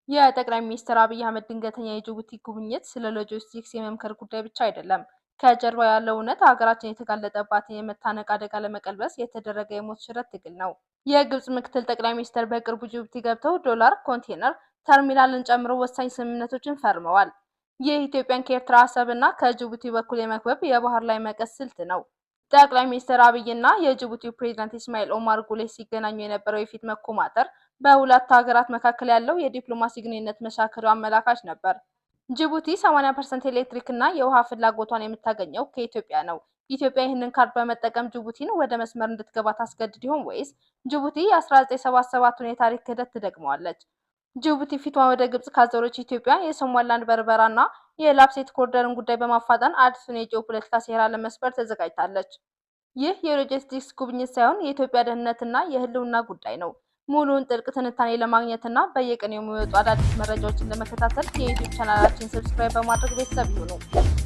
የጠቅላይ ሚኒስትር አብይ አህመድ ድንገተኛ የጅቡቲ ጉብኝት ስለ ሎጂስቲክስ የመምከር ጉዳይ ብቻ አይደለም። ከጀርባ ያለው እውነት ሀገራችን የተጋለጠባትን የመታነቅ አደጋ ለመቀልበስ የተደረገ የሞት ሽረት ትግል ነው። የግብጽ ምክትል ጠቅላይ ሚኒስትር በቅርቡ ጅቡቲ ገብተው ዶላር ኮንቴነር ተርሚናልን ጨምሮ ወሳኝ ስምምነቶችን ፈርመዋል። ይህ ኢትዮጵያን ከኤርትራ አሰብና ከጅቡቲ በኩል የመክበብ የባህር ላይ መቀስ ስልት ነው። ጠቅላይ ሚኒስትር አብይና የጅቡቲው ፕሬዝዳንት ኢስማኤል ኦማር ጉሌህ ሲገናኙ የነበረው የፊት መኮማተር በሁለት ሀገራት መካከል ያለው የዲፕሎማሲ ግንኙነት መሻከሩ አመላካች ነበር። ጅቡቲ 80% ኤሌክትሪክ እና የውሃ ፍላጎቷን የምታገኘው ከኢትዮጵያ ነው። ኢትዮጵያ ይህንን ካርድ በመጠቀም ጅቡቲን ወደ መስመር እንድትገባ ታስገድድ ይሆን ወይስ ጅቡቲ የ1977ቱን የታሪክ ክህደት ትደግመዋለች? ጅቡቲ ፊቷን ወደ ግብጽ ካዞረች ኢትዮጵያ የሶማሊላንድ በርበራና የላፕሴት ኮሪደርን ጉዳይ በማፋጠን አዲሱን የጂኦፖለቲካ ሴራ ለመስበር ተዘጋጅታለች። ይህ የሎጂስቲክስ ጉብኝት ሳይሆን የኢትዮጵያ ደህንነትና የህልውና ጉዳይ ነው። ሙሉውን ጥልቅ ትንታኔ ለማግኘትና በየቀኑ የሚወጡ አዳዲስ መረጃዎችን ለመከታተል የዩቲዩብ ቻናላችንን ሰብስክራይብ በማድረግ ቤተሰብ ይሁኑ።